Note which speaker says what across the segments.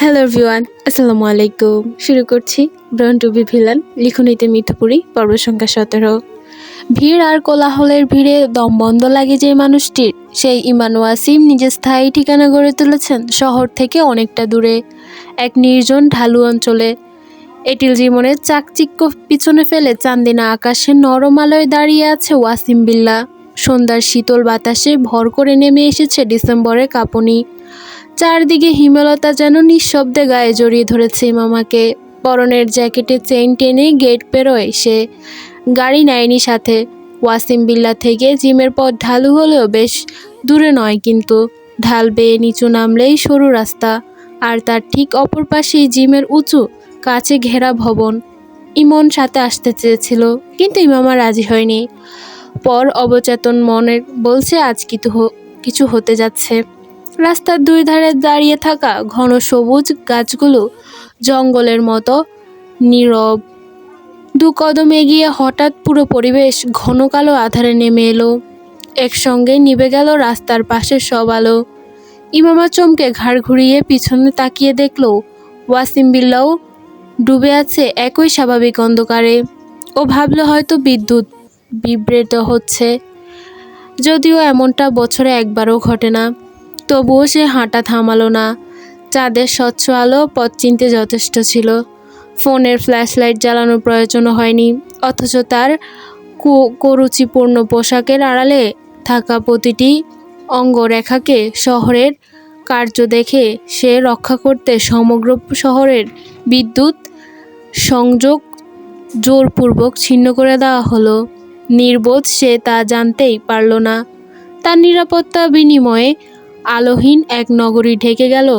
Speaker 1: Hello everyone, আসসালামু আলাইকুম। শুরু করছি ব্রন টু বি ভিলান, লিখনিতে মিঠুপুরি, পর্ব সংখ্যা 17। ভিড় আর কোলাহলের ভিড়ে দম বন্ধ লাগে যে মানুষটির, সেই ইমান ওয়াসিম নিজের স্থায়ী ঠিকানা গড়ে তুলেছেন শহর থেকে অনেকটা দূরে, এক নির্জন ঢালু অঞ্চলে। এটিল জীবনের চাকচিক্য পিছনে ফেলে চান্দিনা আকাশে নরম আলোয় দাঁড়িয়ে আছে ওয়াসিম বিল্লাহ। সন্ধ্যার শীতল বাতাসে ভর করে নেমে এসেছে ডিসেম্বরের কাঁপুনি। চারদিকে হিমেলতা যেন নিঃশব্দে গায়ে জড়িয়ে ধরেছে ইমামাকে। পরনের জ্যাকেটে চেইন টেনে গেট পেরোয় সে। গাড়ি নেয়নি সাথে। ওয়াসিম বিল্লাহ থেকে জিমের পথ ঢালু হলেও বেশ দূরে নয়, কিন্তু ঢাল বেয়ে নিচু নামলেই সরু রাস্তা, আর তার ঠিক অপর পাশেই জিমের উঁচু কাছে ঘেরা ভবন। ইমন সাথে আসতে চেয়েছিল, কিন্তু ইমামা রাজি হয়নি। পর অবচেতন মনের বলছে আজ কিছু হতে যাচ্ছে। রাস্তার দুই ধারে দাঁড়িয়ে থাকা ঘন সবুজ গাছগুলো জঙ্গলের মতো নীরব। দু কদম এগিয়ে হঠাৎ পুরো পরিবেশ ঘন কালো আধারে নেমে এলো। একসঙ্গে নিভে গেল রাস্তার পাশের সব আলো। ইমামা চমকে ঘাড় ঘুরিয়ে পিছনে তাকিয়ে দেখল ওয়াসিম বিল্লাহ ডুবে আছে একই স্বাভাবিক অন্ধকারে। ও ভাবল হয়তো বিদ্যুৎ বিভ্রাট হচ্ছে, যদিও এমনটা বছরে একবারও ঘটে না। তবুও সে হাঁটা থামালো না। চাঁদের স্বচ্ছ আলো পথ চিনতে যথেষ্ট ছিল। ফোনের ফ্ল্যাশলাইট জ্বালানোর প্রয়োজনও হয়নি, অথচ তার কুরুচিপূর্ণ পোশাকের আড়ালে থাকা প্রতিটি অঙ্গরেখাকে শহরের কার্য দেখে সে রক্ষা করতে সমগ্র শহরের বিদ্যুৎ সংযোগ জোরপূর্বক ছিন্ন করে দেওয়া হলো। নির্বোধ সে তা জানতেই পারল না। তার নিরাপত্তা বিনিময়ে আলোহীন এক নগরী ঢেকে গেল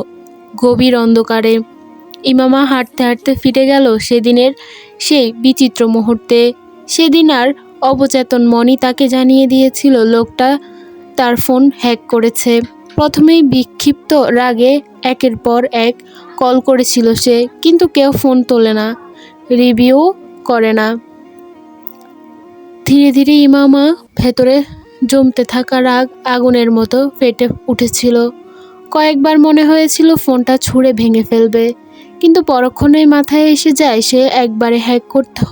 Speaker 1: গভীর অন্ধকারে। ইমামা হাঁটতে হাঁটতে ফিরে গেল সেদিনের সেই বিচিত্র মুহূর্তে। সেদিন আর অবচেতন মনই তাকে জানিয়ে দিয়েছিল লোকটা তার ফোন হ্যাক করেছে। প্রথমেই বিক্ষিপ্ত রাগে একের পর এক কল করেছিল সে, কিন্তু কেউ ফোন তোলে না, রিভিউ করে না। ধীরে ধীরে ইমামা ভেতরে জমতে থাকা রাগ আগুনের মতো ফেটে উঠেছিল। কয়েকবার মনে হয়েছিল ফোনটা ছুঁড়ে ভেঙে ফেলবে, কিন্তু পরক্ষণেই মাথায় এসে যায় সে একবারে হ্যাক করতে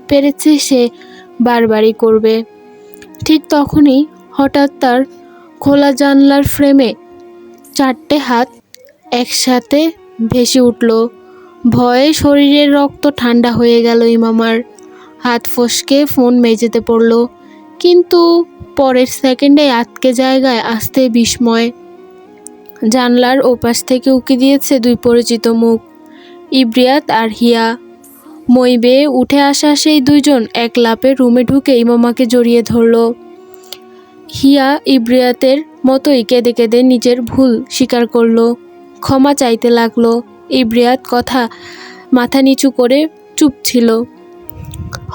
Speaker 1: পেরেছে, সে বারবারই করবে। ঠিক তখনই হঠাৎ তার খোলা জানলার ফ্রেমে চারটে হাত একসাথে ভেসে উঠল। ভয়ে শরীরের রক্ত ঠান্ডা হয়ে গেল ইমামার। হাত ফসকে ফোন মেঝেতে পড়ল, কিন্তু পরের সেকেন্ডে আটকে জায়গায় আসতে বিস্ময়। জানলার ওপাশ থেকে উকি দিয়েছে দুই পরিচিত মুখ, ইব্রিয়াত আর হিয়া। মই বেয়ে উঠে আসা সেই দুইজন এক লাফে রুমে ঢুকে ইমামাকে জড়িয়ে ধরল। হিয়া ইব্রিয়াতের মতোই কেঁদে কেঁদে নিজের ভুল স্বীকার করল, ক্ষমা চাইতে লাগলো। ইব্রিয়াত মাথা নিচু করে চুপ ছিল।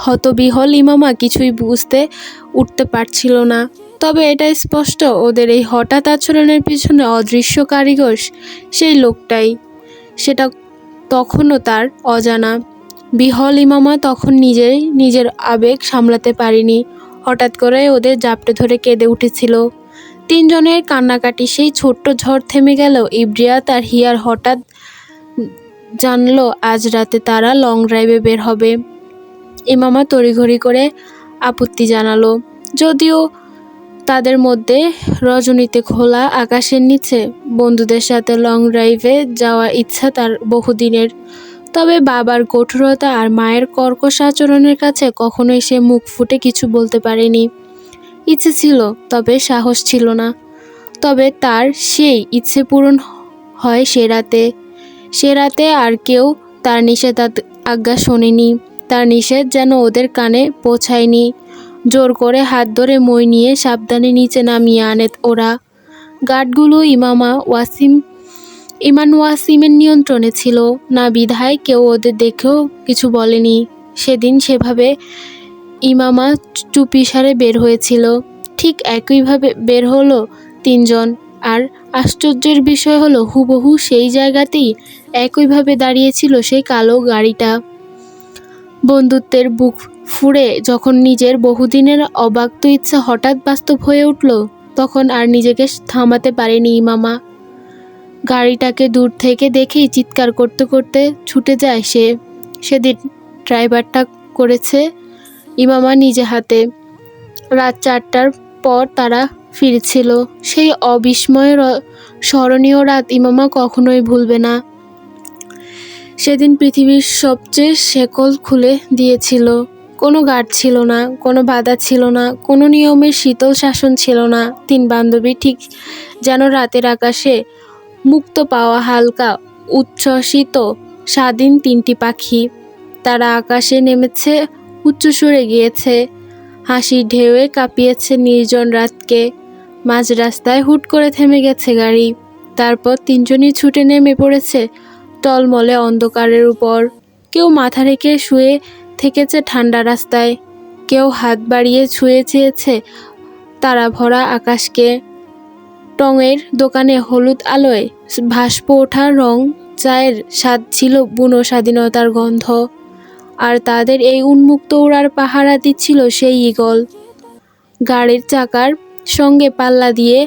Speaker 1: হতবিহল ইমামা কিছুই বুঝতে উঠতে পারছিল না। তবে এটাই স্পষ্ট, ওদের এই হঠাৎ আচরণের পিছনে অদৃশ্য কারিগর সেই লোকটাই। সেটা তখনও তার অজানা। বিহল ইমামা তখন নিজের আবেগ সামলাতে পারেনি। হঠাৎ করে ওদের জাপটে ধরে কেঁদে উঠেছিল। তিনজনের কান্নাকাটি সেই ছোট্ট ঝড় থেমে গেল। ইব্রিয়াত আর হিয়ার হঠাৎ জানলো আজ রাতে তারা লং ড্রাইভে বের হবে। ইমামা তড়িঘড়ি করে আপত্তি জানালো, যদিও তাদের মধ্যে রজনীতে খোলা আকাশের নিচে বন্ধুদের সাথে লং ড্রাইভে যাওয়ার ইচ্ছা তার বহুদিনের। তবে বাবার কঠোরতা আর মায়ের কর্কশ আচরণের কাছে কখনোই সে মুখ ফুটে কিছু বলতে পারেনি। ইচ্ছে ছিল, তবে সাহস ছিল না। তবে তার সেই ইচ্ছে পূরণ হয় সে রাতে আর কেউ তার নিষেধাজ্ঞা শোনেনি। তার নিষেধ যেন ওদের কানে পৌঁছায়নি। জোর করে হাত ধরে মই নিয়ে সাবধানে নিচে নামিয়ে আনে ওরা। গার্ডগুলো ইমান ওয়াসিমের নিয়ন্ত্রণে ছিল না বিধায় কেউ ওদের দেখেও কিছু বলেনি। সেদিন সেভাবে ইমামা চুপিসারে বের হয়েছিল, ঠিক একইভাবে বের হলো তিনজন। আর আশ্চর্যের বিষয় হলো হুবহু সেই জায়গাতেই একইভাবে দাঁড়িয়েছিল সেই কালো গাড়িটা। বন্ধুত্বের বুক ফুঁড়ে যখন নিজের বহুদিনের অব্যক্ত ইচ্ছা হঠাৎ বাস্তব হয়ে উঠল, তখন আর নিজেকে থামাতে পারেনি ইমামা। গাড়িটাকে দূর থেকে দেখেই চিৎকার করতে করতে ছুটে যায় সে। সেদিন ড্রাইভারটা করেছে ইমামা নিজে হাতে। রাত 4টার পর তারা ফিরছিল। সেই অবিস্ময় স্মরণীয় রাত ইমামা কখনোই ভুলবে না। সেদিন পৃথিবীর সবচেয়ে শেকল খুলে দিয়েছিল। কোনো গার্ড ছিল না, কোনো বাধা ছিল না, কোনো নিয়মের শীতল শাসন ছিল না। 3 বান্ধবী ঠিক যেন রাতের আকাশে মুক্ত পাওয়া হালকা উচ্ছ্বসিত স্বাধীন 3টি পাখি। তারা আকাশে নেমেছে, উচ্চস্বরে গিয়েছে, হাসির ঢেউয়ে কাঁপিয়েছে নির্জন রাতকে। মাঝ রাস্তায় হুট করে থেমে গেছে গাড়ি। তারপর 3জনই ছুটে নেমে পড়েছে টলমলে অন্ধকারের উপর। কেউ মাথা রেখে শুয়ে থেকেছে ঠান্ডা রাস্তায়, কেউ হাত বাড়িয়ে ছুঁয়ে চেয়েছে তারা ভরা আকাশকে। টঙের দোকানে হলুদ আলোয় ভাস্প ওঠা রং চায়ের স্বাদ ছিল বুনো স্বাধীনতার গন্ধ। আর তাদের এই উন্মুক্ত উড়ার পাহারা দিচ্ছিল সেই ঈগল। গাড়ির চাকার সঙ্গে পাল্লা দিয়ে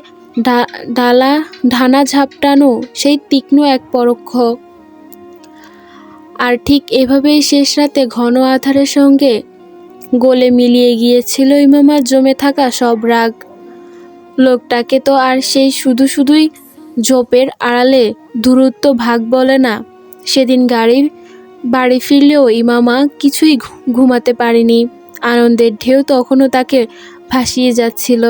Speaker 1: ঢানা ঝাপটানো সেই তীক্ষ্ণ এক পরোক্ষ। আর ঠিক এভাবেই শেষ রাতে ঘন আঁধারের সঙ্গে গলে মিলিয়ে গিয়েছিল ইমামার জমে থাকা সব রাগ। লোকটাকে তো আর সেই শুধুই ঝোপের আড়ালে দূরত্ব ভাগ বলে না। সেদিন বাড়ি ফিরলেও ইমামা কিছুই ঘুমাতে পারেনি। আনন্দের ঢেউ তখনও তাকে ভাসিয়ে যাচ্ছিল।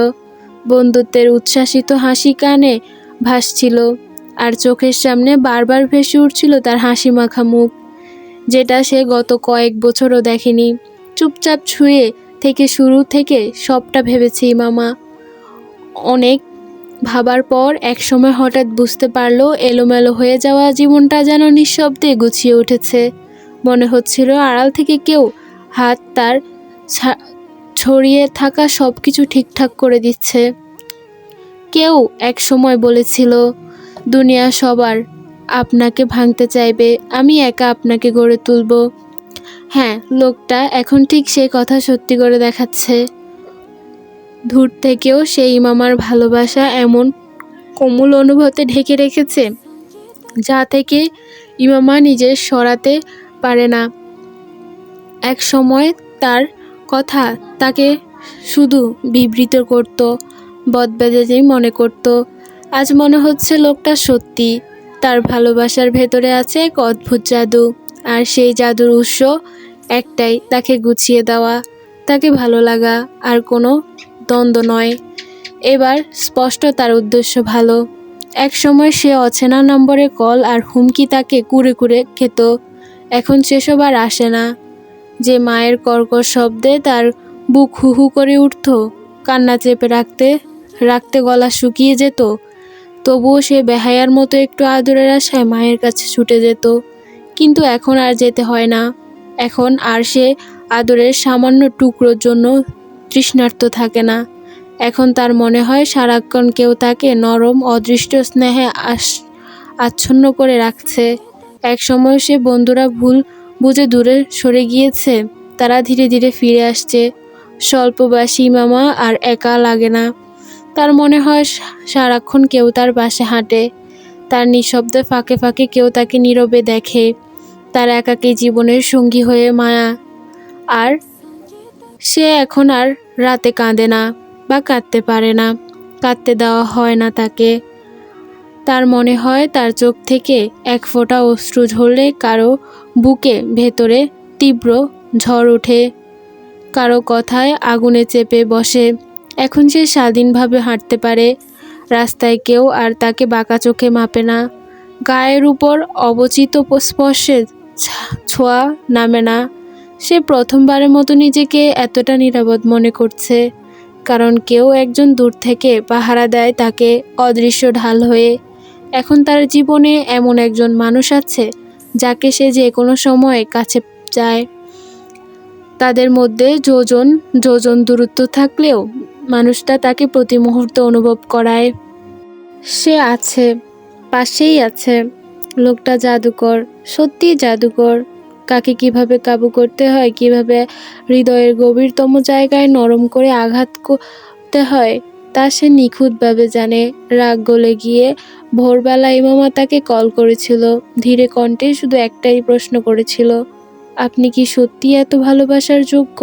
Speaker 1: বন্ধুত্বের উচ্ছ্বাসিত হাসি কানে ভাসছিল, আর চোখের সামনে বারবার ভেসে উঠছিল তার হাসি মাখা মুখ, যেটা সে গত কয়েক বছরও দেখেনি। চুপচাপ ছুঁয়ে থেকে শুরু থেকে সবটা ভেবেছে ইমামা। অনেক ভাবার পর একসময় হঠাৎ বুঝতে পারলো এলোমেলো হয়ে যাওয়া জীবনটা যেন নিঃশব্দে গুছিয়ে উঠেছে। মনে হচ্ছিল আড়াল থেকে কেউ হাত তার ছড়িয়ে থাকা সব কিছু ঠিকঠাক করে দিচ্ছে। কেউ এক সময় বলেছিল, দুনিয়া সবার আপনাকে ভাঙতে চাইবে, আমি একা আপনাকে গড়ে তুলব। হ্যাঁ, লোকটা এখন ঠিক সেই কথা সত্যি করে দেখাচ্ছে। দূর থেকেও সেই ইমামার ভালোবাসা এমন কোমল অনুভূতি ঢেকে রেখেছে, যা থেকে ইমামা নিজে সরাতে পারে না। এক সময় তার কথা তাকে শুধু বিবৃত করত, বদমেজাজি মনে করত। আজ মনে হচ্ছে লোকটা সত্যি। তার ভালোবাসার ভেতরে আছে এক অদ্ভুত জাদু, আর সেই জাদুর উৎস একটাই, তাকে গুছিয়ে দেওয়া, তাকে ভালো লাগা, আর কোনো দ্বন্দ্ব নয়। এবার স্পষ্ট তার উদ্দেশ্য ভালো। এক সময় সে অচেনা নম্বরে কল আর হুমকি তাকে কুরে কুরে খেত। এখন সেসব আর আসে না। যে মায়ের কর্কশ শব্দে তার বুক হু হু করে উঠত, কান্না চেপে রাখতে গলা শুকিয়ে যেত, তবুও সে বেহায়ার মতো একটু আদরের আশায় মায়ের কাছে ছুটে যেত। কিন্তু এখন আর যেতে হয় না। এখন আর সে আদরের সামান্য টুকরোর জন্য তৃষ্ণার্ত থাকে না। এখন তার মনে হয় সারাক্ষণ কেউ তাকে নরম অদৃষ্ট স্নেহে আচ্ছন্ন করে রাখছে। এক সময় সে বন্ধুরা ভুল বুঝে দূরে সরে গিয়েছে, তারা ধীরে ধীরে ফিরে আসছে। স্বল্পবাসী ইমামা আর একা লাগে না। তার মনে হয় সারাক্ষণ কেউ তার পাশে হাঁটে, তার নিঃশব্দে ফাঁকে ফাঁকে কেউ তাকে নীরবে দেখে। তার একাকী জীবনের সঙ্গী হয়ে মায়া। আর সে এখন আর রাতে কাঁদে না, বা কাঁদতে পারে না, কাঁদতে দেওয়া হয় না তাকে। তার মনে হয় তার চোখ থেকে এক ফোঁটা অশ্রু ঝরলে কারো বুকে ভেতরে তীব্র ঝড় ওঠে, কারো কথায় আগুনে চেপে বসে। এখন সে স্বাধীনভাবে হাঁটতে পারে। রাস্তায় কেউ আর তাকে বাঁকা চোখে মাপে না। গায়ের উপর অবচিত স্পর্শের ছোঁয়া নামে না। সে প্রথমবারের মতো নিজেকে এতটা নিরাপদ মনে করছে, কারণ কেউ একজন দূর থেকে পাহারা দেয় তাকে অদৃশ্য ঢাল হয়ে। এখন তার জীবনে এমন একজন মানুষ আছে যাকে সে যে কোনো সময় কাছে চায়। তাদের মধ্যে যোজন যোজন দূরত্ব থাকলেও মানুষটা তাকে প্রতি মুহূর্তে অনুভব করায় সে আছে, পাশেই আছে। লোকটা জাদুকর, সত্যি জাদুকর। কাকে কিভাবে কাবু করতে হয়, কিভাবে হৃদয়ের গভীরতম জায়গায় নরম করে আঘাত করতে হয়, তা সে নিখুঁতভাবে জানে। রাগ গলে গিয়ে ভোরবেলা ইমামা তাকে কল করেছিল। ধীরে কণ্ঠে শুধু একটাই প্রশ্ন করেছিল, আপনি কি সত্যি এত ভালোবাসার যোগ্য?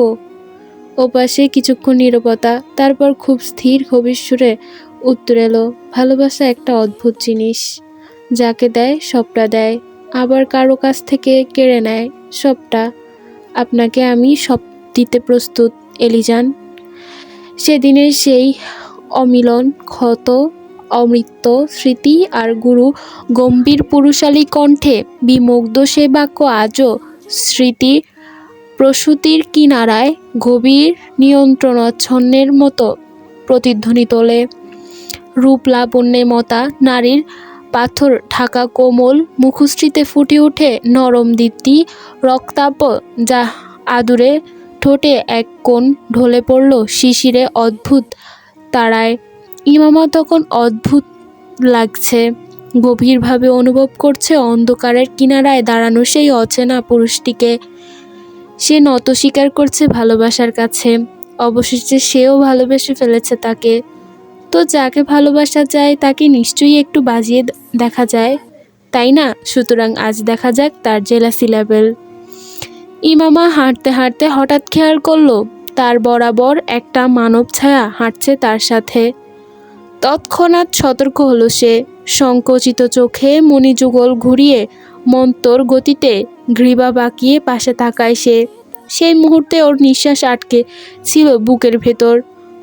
Speaker 1: ওপাশে কিছুক্ষণ নীরবতা, তারপর খুব স্থির গভীর সুরে উত্তর এলো, ভালোবাসা একটা অদ্ভুত জিনিস। যাকে দেয় সবটা দেয়, আবার কারো কাছ থেকে কেড়ে নেয় সবটা। আপনাকে আমি সব দিতে প্রস্তুত, এলিজান। সেদিনের সেই অমিলন ক্ষত অমৃত স্মৃতি আর গুরু গম্ভীর পুরুষালী কণ্ঠে বিমুগ্ধ সে বাক্য আজও স্মৃতি প্রসূতির কিনারায় গভীর নিয়ন্ত্রণাচ্ছন্নের মতো প্রতিধ্বনি তোলে। রূপ লাবণ্যে মতা নারীর পাথর ঢাকা কোমল মুখশ্রীতে ফুটে ওঠে নরম দীপ্তি, রক্তাপ যা আদুরে ঠোঁটে এক কোণ ঢলে পড়ল শিশিরে অদ্ভুত তারায়। ইমামা তখন অদ্ভুত লাগছে, গভীরভাবে অনুভব করছে অন্ধকারের কিনারায় দাঁড়ানো সেই অচেনা পুরুষটিকে। সে নত স্বীকার করছে ভালোবাসার কাছে। অবশেষে সেও ভালোবেসে ফেলেছে তাকে। তো যাকে ভালোবাসা যায় তাকে নিশ্চয়ই একটু বাজিয়ে দেখা যায়, তাই না? সুতরাং আজ দেখা যাক তার জেলাসি লেভেল। ইমামা হাঁটতে হাঁটতে হঠাৎ খেয়াল করলো তার বরাবর একটা মানব ছায়া হাঁটছে তার সাথে। তৎক্ষণাৎ সতর্ক হলো সে। সংকুচিত চোখে মণিযুগল ঘুরিয়ে মন্তর গতিতে গ্রীবা বাঁকিয়ে পাশে তাকায় সে। সেই মুহূর্তে ওর নিঃশ্বাস আটকে ছিল বুকের ভেতর,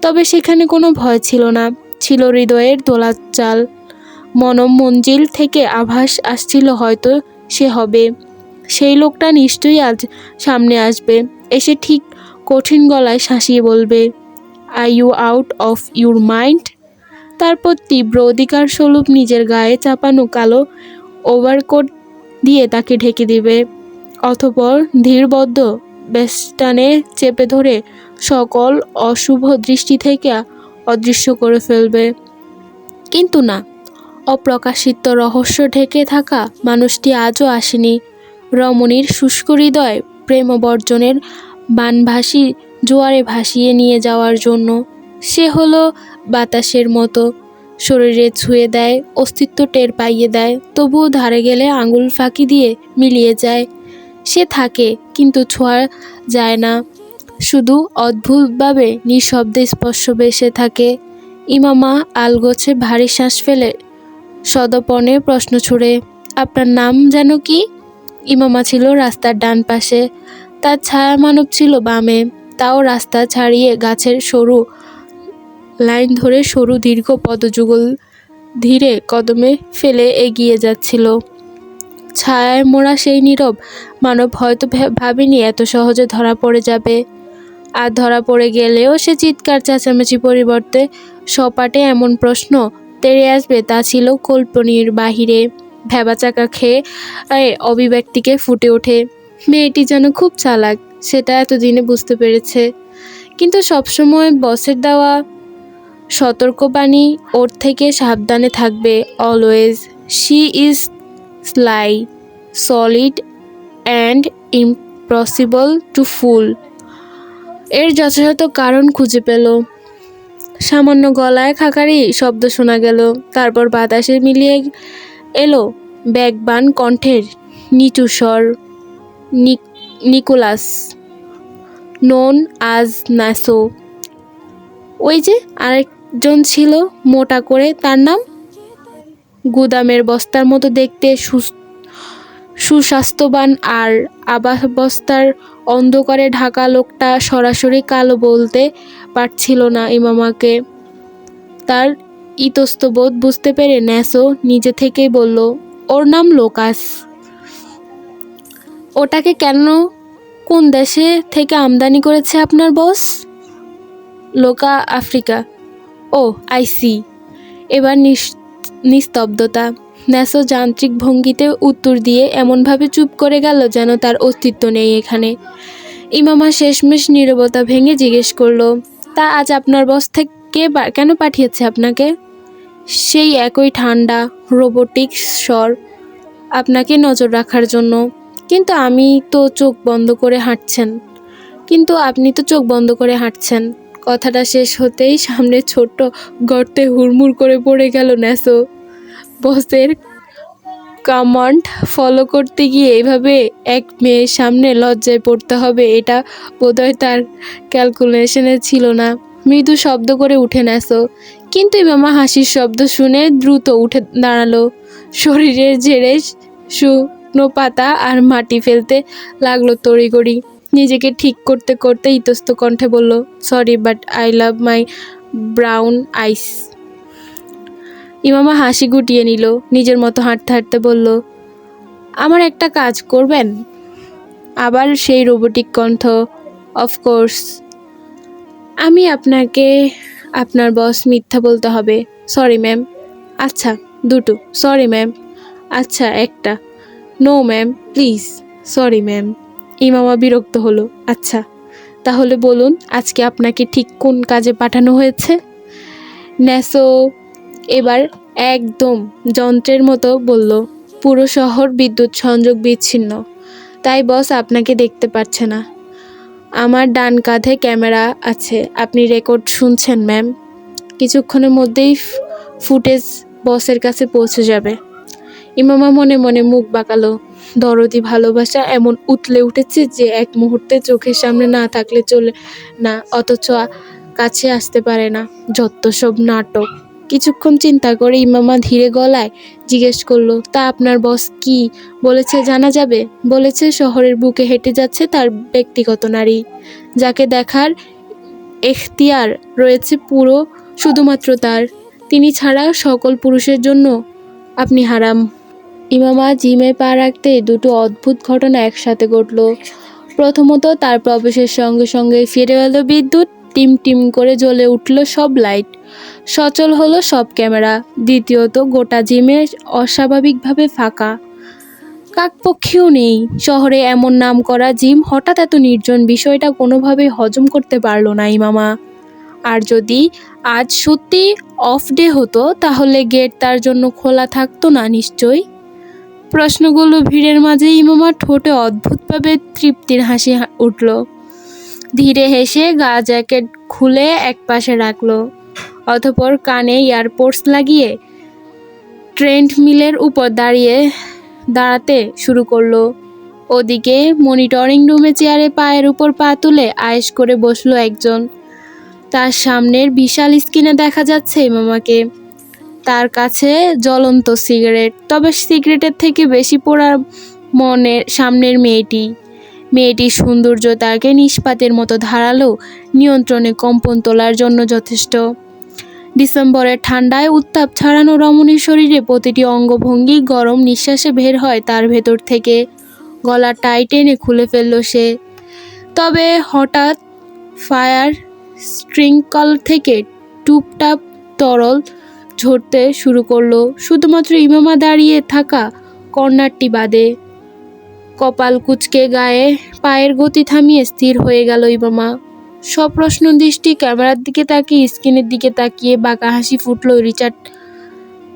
Speaker 1: তবে সেখানে কোনো ভয় ছিল না, ছিল হৃদয়ের দোলাচাল। মনম মঞ্জিল থেকে আভাস আসছিল হয়তো সে হবে, সেই লোকটা নিশ্চয়ই আজ সামনে আসবে, এসে ঠিক কঠিন গলায় শাসিয়ে বলবে, are you out of your mind? তারপর তীব্র অধিকার স্বরূপ নিজের গায়ে চাপানো কালো ওভারকোট দিয়ে তাকে ঢেকে দিবে। অতঃপর ধীরবদ্ধ বেস্টানে চেপে ধরে সকল অশুভ দৃষ্টি থেকে অদৃশ্য করে ফেলবে। কিন্তু না, অপ্রকাশিত রহস্য ঢেকে থাকা মানুষটি আজও আসেনি। রমণীর শুষ্ক হৃদয় প্রেমবর্জনের বানভাসী জোয়ারে ভাসিয়ে নিয়ে যাওয়ার জন্য। সে হলো বাতাসের মতো, শরীরে ছুঁয়ে দেয়, অস্তিত্ব টের পাইয়ে দেয়, তবুও ধারে গেলে আঙুল ফাঁকি দিয়ে মিলিয়ে যায়। সে থাকে কিন্তু ছোঁয়া যায় না, শুধু অদ্ভুতভাবে নিঃশব্দে স্পর্শ বেসে থাকে। ইমামা আলগোছে ভারী শ্বাস ফেলে সদপনে প্রশ্ন ছুড়ে, আপনার নাম যেন কি? ইমামা ছিল রাস্তার ডান পাশে, তার ছায়া মানব ছিল বামে। তাও রাস্তা ছাড়িয়ে গাছের সরু লাইন ধরে সরু দীর্ঘ পদযুগল ধীরে কদমে ফেলে এগিয়ে যাচ্ছিল। ছায়ায় মোড়া সেই নীরব মানব হয়তো ভাবেনি এত সহজে ধরা পড়ে যাবে। আর ধরা পড়ে গেলেও সে চিৎকার চেঁচামেচি পরিবর্তে সপাটে এমন প্রশ্ন তেড়ে আসবে তা ছিল কল্পনীর বাহিরে। ভ্যাবাচাকা খেয়ে অভিব্যক্তিকে ফুটে ওঠে, মেয়েটি যেন খুব চালাক, সেটা এতদিনে বুঝতে পেরেছে। কিন্তু সবসময় বসের দেওয়া সতর্কবাণী ওর থেকে সাবধানে থাকবে, always. She is sly, solid and impossible to fool. এর যথাযথ কারণ খুঁজে পেল। সামান্য গলায় খাকারি শব্দ শোনা গেল, তারপর বাতাসে মিলিয়ে এলো বেগবান কণ্ঠের নিচু স্বর, নিকোলাস, নোন আজ নাসো। ওই যে আরেকজন ছিল মোটা করে, তার নাম? গুদামের বস্তার মতো দেখতে, সুস্বাস্থ্যবান আর আবাবস্থার অন্ধকারে ঢাকা লোকটা সরাসরি কালো বলতে পারছিল না ইমামাকে। তার ইতস্তবোধ বুঝতে পেরে ন্যাসো নিজে থেকেই বলল, ওর নাম লোকাস। ওটাকে কেন, কোন দেশে থেকে আমদানি করেছে আপনার বস? লোকা আফ্রিকা। Oh I see. এবার নিস্তব্ধতা। ন্যাসো যান্ত্রিক ভঙ্গিতে উত্তর দিয়ে এমনভাবে চুপ করে গেল যেন তার অস্তিত্ব নেই এখানে। ইমামা শেষমেশ নীরবতা ভেঙে জিজ্ঞেস করলো, তা আজ আপনার বস থেকে কেন পাঠিয়েছে আপনাকে? সেই একই ঠান্ডা রোবোটিক স্বর, আপনাকে নজর রাখার জন্য। কিন্তু আপনি তো চোখ বন্ধ করে হাঁটছেন। কথাটা শেষ হতেই সামনে ছোট্ট গর্তে হুড়মুড় করে পড়ে গেল ন্যাসো। বসের কমান্ড ফলো করতে গিয়ে এভাবে এক মেয়ের সামনে লজ্জায় পড়তে হবে, এটা বোধহয় তার ক্যালকুলেশনে ছিল না। মৃদু শব্দ করে উঠে ন্যাসো, কিন্তু ইমামা হাসির শব্দ শুনে দ্রুত উঠে দাঁড়ালো। শরীরের ঝেড়ে শুকনো পাতা আর মাটি ফেলতে লাগলো তড়িঘড়ি। নিজেকে ঠিক করতে করতে ইতস্ত কণ্ঠে বলল, sorry but I love my brown eyes. Imama হাসি গুটিয়ে নিল, নিজের মতো হাঁটতে হাঁটতে বলল, আমার একটা কাজ করবেন? আবার সেই রোবোটিক কণ্ঠ, অফকোর্স। আমি আপনাকে আপনার বস মিথ্যা বলতে হবে। Sorry ma'am. আচ্ছা দুটো। Sorry ma'am. আচ্ছা একটা। No ma'am please. Sorry ma'am. Imama বিরক্ত হলো। আচ্ছা তাহলে বলুন আজকে আপনাকে ঠিক কোন কাজে পাঠানো হয়েছে? ন্যাসো এবার একদম যন্ত্রের মতো বলল, পুরো শহর বিদ্যুৎ সংযোগ বিচ্ছিন্ন, তাই বস আপনাকে দেখতে পাচ্ছে না। আমার ডান কাঁধে ক্যামেরা আছে, আপনি রেকর্ড শুনছেন ম্যাম। কিছুক্ষণের মধ্যেই ফুটেজ বসের কাছে পৌঁছে যাবে। ইমামা মনে মনে মুখ বাঁকালো। দরদি ভালোবাসা এমন উতলে উঠেছে যে এক মুহূর্তে চোখের সামনে না থাকলে চলে না, অথচ কাছে আসতে পারে না। যত সব নাটক। কিছুক্ষণ চিন্তা করে ইমামা ধীরে গলায় জিজ্ঞেস করলো, তা আপনার বস কি বলেছে জানা যাবে? বলেছে শহরের বুকে হেঁটে যাচ্ছে তার ব্যক্তিগত নারী, যাকে দেখার এখতিয়ার রয়েছে পুরো শুধুমাত্র তার। তিনি ছাড়া সকল পুরুষের জন্য আপনি হারাম। ইমামা জিমে পা রাখতে দুটো অদ্ভুত ঘটনা একসাথে ঘটল। প্রথমত তার প্রবেশের সঙ্গে সঙ্গে ফিরে এলো বিদ্যুৎ, টিম টিম করে জ্বলে উঠল সব লাইট, সচল হলো সব ক্যামেরা। দ্বিতীয়ত গোটা জিমে অস্বাভাবিকভাবে ফাঁকা, কাকপক্ষীও নেই। শহরে এমন নাম করা জিম হঠাৎ এত নির্জন, বিষয়টা কোনোভাবেই হজম করতে পারল না ইমামা। আর যদি আজ সত্যি অফ ডে হতো তাহলে গেট তার জন্য খোলা থাকতো না নিশ্চয়ই। প্রশ্নগুলো ভিড়ের মাঝে ইমামার ঠোঁটে অদ্ভুতভাবে তৃপ্তির হাসি উঠল। ধীরে হেসে গা জ্যাকেট খুলে একপাশে রাখলো, অতঃপর কানে ইয়ারপোডস লাগিয়ে ট্রেডমিলের উপর দাঁড়াতে শুরু করলো। ওদিকে মনিটরিং রুমে চেয়ারে পায়ের উপর পা তুলে আয়েশ করে বসলো একজন। তার সামনের বিশাল স্ক্রিনে দেখা যাচ্ছে ইমামাকে, তার কাছে জ্বলন্ত সিগারেট, তবে সিগারেটের থেকে বেশি পোড়া মনের সামনের মেয়েটির সৌন্দর্য তাকে নিষ্পাতের মতো ধারালো নিয়ন্ত্রণে কম্পন তোলার জন্য যথেষ্ট। ডিসেম্বরের ঠান্ডায় উত্তাপ ছড়ানো রমণীর শরীরে প্রতিটি অঙ্গভঙ্গি গরম নিঃশ্বাসে বের হয় তার ভেতর থেকে। গলা টাই টেনে খুলে ফেলল সে। তবে হঠাৎ ফায়ার স্প্রিংকল থেকে টুপটাপ তরল ঝরতে শুরু করলো, শুধুমাত্র ইমামা দাঁড়িয়ে থাকা কর্নারটি বাদে। কপাল কুঁচকে গায়ে পায়ের গতি থামিয়ে স্থির হয়ে গেল ইমামা। সপ্রশ্ন দৃষ্টি ক্যামেরার দিকে তাকিয়ে স্ক্রিনের দিকে তাকিয়ে বাঁকা হাসি ফুটল রিচার্ড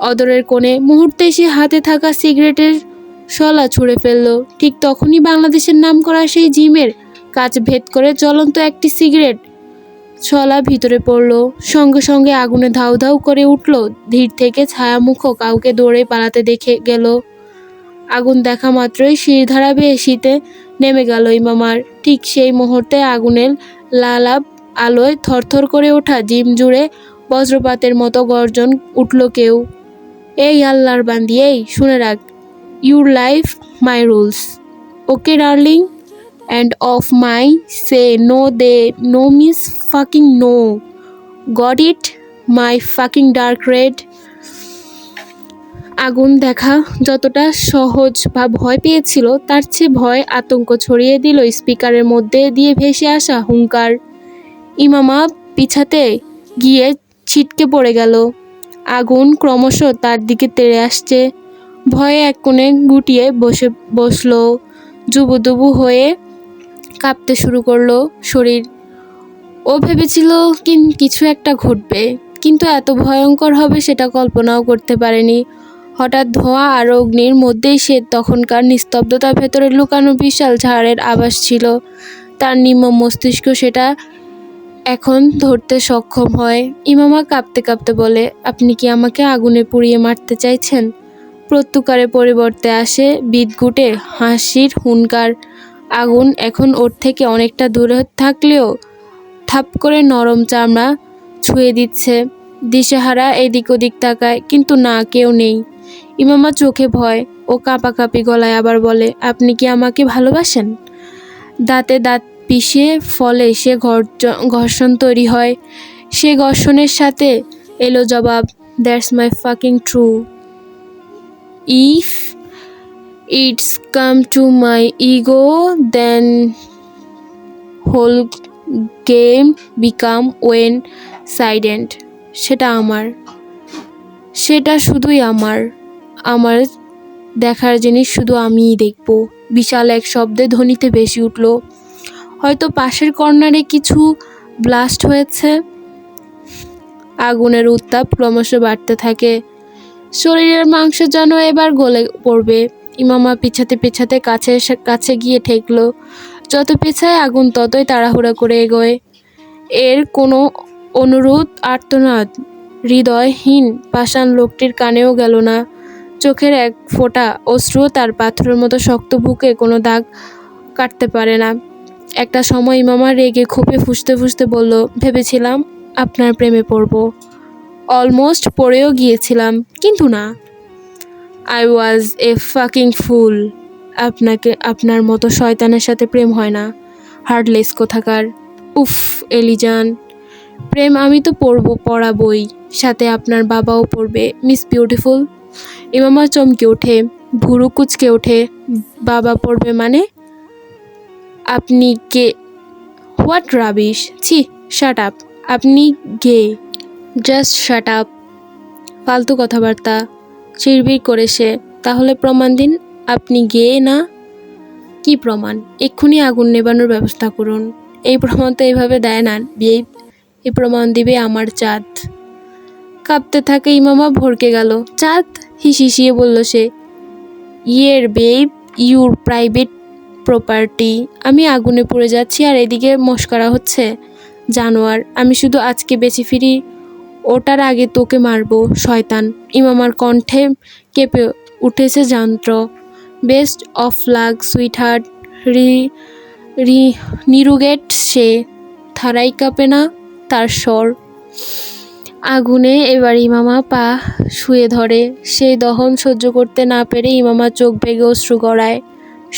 Speaker 1: অদরের কোণে। মুহূর্তে সে হাতে থাকা সিগারেটের শলা ছুঁড়ে ফেলল। ঠিক তখনই বাংলাদেশের নাম করা সেই জিমের কাঁচ ভেদ করে জ্বলন্ত একটি সিগারেট শলা ভিতরে পড়ল। সঙ্গে সঙ্গে আগুনে ধাউ ধাউ করে উঠল। ধীর থেকে ছায়ামুখ কাউকে দৌড়ে পালাতে দেখে গেল। আগুন দেখা মাত্রই শিরধারা বেয়ে শীতে নেমে গেল ইমামার। ঠিক সেই মুহূর্তে আগুনের লালাব আলোয় থরথর করে ওঠা জিম জুড়ে বজ্রপাতের মতো গর্জন উঠল কেউ। এই আল্লাহর বান্দি, এই শুনে রাখ, your life my rules, okay darling, and of my say no, they no means fucking no, got it, my fucking dark red। আগুন দেখা যতটা সহজ বা ভয় পেয়েছিল, তার চেয়ে ভয় আতঙ্ক ছড়িয়ে দিল স্পিকারের মধ্যে দিয়ে ভেসে আসা হুঙ্কার। ইমামা পিছাতে গিয়ে ছিটকে পড়ে গেল। আগুন ক্রমশ তার দিকে তেড়ে আসছে। ভয়ে এক কোণে গুটিয়ে বসলো। জুবুদুবু হয়ে কাঁপতে শুরু করলো শরীর। ও ভেবেছিল কিছু একটা ঘটবে, কিন্তু এত ভয়ঙ্কর হবে সেটা কল্পনাও করতে পারেনি। হঠাৎ ধোঁয়া আর অগ্নির মধ্যেই সে তখনকার নিস্তব্ধতার ভেতরে লুকানো বিশাল ঝাড়ের আভাস ছিল। তার নিম্ন মস্তিষ্ক সেটা এখন ধরতে সক্ষম হয়। ইমামা কাঁপতে কাঁপতে বলে, আপনি কি আমাকে আগুনে পুড়িয়ে মারতে চাইছেন? প্রত্যুকারে পরিবর্তে আসে বিদঘুটে হাসির হুঙ্কার। আগুন এখন ওর থেকে অনেকটা দূরে থাকলেও থাপ করে নরম চামড়া ছুঁয়ে দিচ্ছে। দিশেহারা এদিক ওদিক তাকায়, কিন্তু না, কেউ নেই। ইমামা চোখে ভয় ও কাঁপাকাঁপি গলায় আবার বলে, আপনি কি আমাকে ভালোবাসেন? দাঁতে দাঁত পিষে ফলে সে ঘর্ষণ তৈরি হয়। সে ঘর্ষণের সাথে এলো জবাব, that's my fucking true. If it's come to my ego then whole game become one sided. সেটা আমার, সেটা শুধুই আমার। আমার দেখার জিনিস শুধু আমিই দেখব। বিশাল এক শব্দে ধ্বনিতে ভেসে উঠল। হয়তো পাশের কর্নারে কিছু ব্লাস্ট হয়েছে। আগুনের উত্তাপ ক্রমশ বাড়তে থাকে। শরীরের মাংস যেন এবার গলে পড়বে। ইমামা পিছাতে পিছাতে কাছে গিয়ে ঠেকল। যত পেছায় আগুন ততই তাড়াহুড়া করে এগোয়। এর কোনো অনুরোধ আর্তনাদ হৃদয়হীন পাষাণ লোকটির কানেও গেল না। চোখের এক ফোঁটা অশ্রু তার পাথরের মতো শক্ত বুকে কোনো দাগ কাটতে পারে না। একটা সময় ইমামা রেগে ক্ষোভে ফুঁসতে ফুঁসতে বলল, ভেবেছিলাম আপনার প্রেমে পড়ব। অলমোস্ট পড়েও গিয়েছিলাম, কিন্তু না। আই ওয়াজ এ ফাকিং ফুল। আপনার মতো শয়তানের সাথে প্রেম হয় না, হার্টলেস কোথাকার। উফ এলিজান, প্রেম আমি তো পড়াবই, সাথে আপনার বাবাও পড়বে, মিস বিউটিফুল। ইমামা চমকে ওঠে, ভুরু কুচকে ওঠে। বাবা পড়বে মানে? আপনি কে? What rubbish! ছি, শাট আপ। আপনি গে। Just shut up. ফালতু কথাবার্তা, চিড়বিড় করে সে। তাহলে প্রমাণ দিন আপনি গে না। কি প্রমাণ? এক্ষুনি আগুন নেবানোর ব্যবস্থা করুন। এই প্রমাণ তো এইভাবে দেয় না বেব। এই প্রমাণ দিবে আমার চাঁদ। কাঁপতে থাকে ইমামা ভড়কে গেল। চাঁদ? হিসিয়ে বলল সে। ইয়ের বেব, ইউর প্রাইভেট প্রপার্টি। আমি আগুনে পুড়ে যাচ্ছি আর এদিকে মস্করা হচ্ছে। জানোয়ার, আমি শুধু আজকে বেঁচে ফিরি, ওটার আগে তোকে মারবো, শয়তান। ইমামার কণ্ঠে কেঁপে উঠেছে যন্ত্র। Best of luck sweetheart. নিরুগেট সে, থারাই কাঁপে না তার স্বর। আগুনে এবার ইমামা পা শুয়ে ধরে। সেই দহন সহ্য করতে না পেরে ইমামা চোখ ভেগে অশ্রু গড়ায়।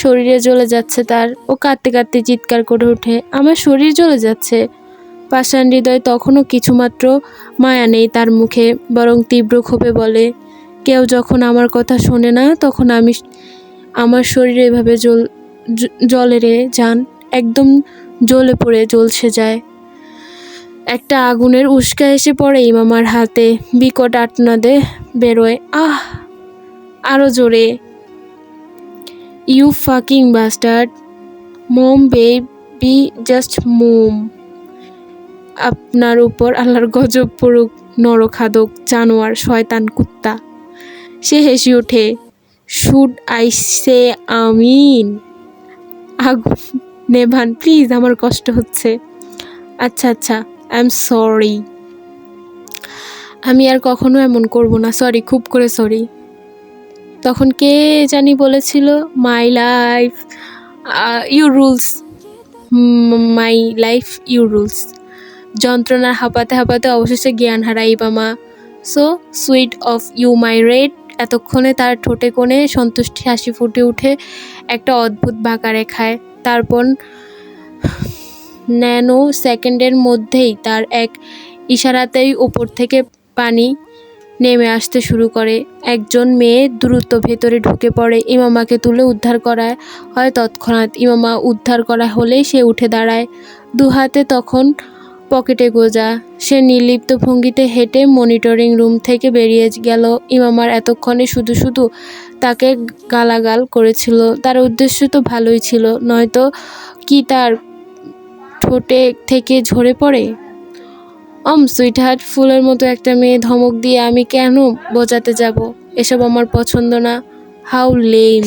Speaker 1: শরীরে জ্বলে যাচ্ছে তার। ও কাঁদতে কাঁদতে চিৎকার করে ওঠে, আমার শরীর জ্বলে যাচ্ছে। পাষাণ হৃদয় তখনও কিছুমাত্র মায়া নেই তার মুখে, বরং তীব্র ক্ষোভে বলে, কেউ যখন আমার কথা শোনে না তখন আমার শরীর এভাবে জ্বলে রে জান, একদম জ্বলে পড়ে জ্বলসে যায়। একটা আগুনের উস্কা এসে পড়ে ইমামার হাতে। বিকট আর্তনাদে বেরোয়, আহ! আরো জোরে। You fucking bastard. Mom baby, just mom. আপনার উপর আল্লাহর গজব পড়ুক, নরখাদক, জানোয়ার, শয়তান, কুত্তা। সে হেসে ওঠে। শুড আই সে আমিন? আগুন নেভান প্লিজ, আমার কষ্ট হচ্ছে। আচ্ছা আচ্ছা, আই এম সরি। আমি আর কখনো এমন করব না, সরি, খুব করে সরি। তখন কে জানি বলেছিল, my life you rules, my life you rules. যন্ত্রণার হাঁপাতে হাঁপাতে অবশেষে জ্ঞান হারায় Imama. So sweet of you my red. এতক্ষণে তার ঠোঁটে কোণে সন্তুষ্টি হাসি ফুটে উঠে একটা অদ্ভুত বাঁকা রেখায়। তারপর ন্যানো সেকেন্ডের মধ্যেই তার এক ইশারাতেই উপর থেকে পানি নেমে আসতে শুরু করে। একজন মেয়ে দ্রুত ভেতরে ঢুকে পড়ে, ইমামাকে তুলে উদ্ধার করায় হয় তৎক্ষণাৎ। ইমামা উদ্ধার করা হলেই সে উঠে দাঁড়ায়, দুহাতে তখন পকেটে গোজা। সে নির্লিপ্ত ভঙ্গিতে হেঁটে মনিটরিং রুম থেকে বেরিয়ে গেল। ইমামার এতক্ষণে শুধু শুধু তাকে গালাগাল করেছিল। তার উদ্দেশ্য তো ভালোই ছিল, নয়তো কি তার ঠোঁটে থেকে ঝরে পড়ে? সুইটহার্ট, ফুলের মতো একটা মেয়ে ধমক দিয়ে আমি কেন বোঝাতে যাব? এসব আমার পছন্দ না। How lame.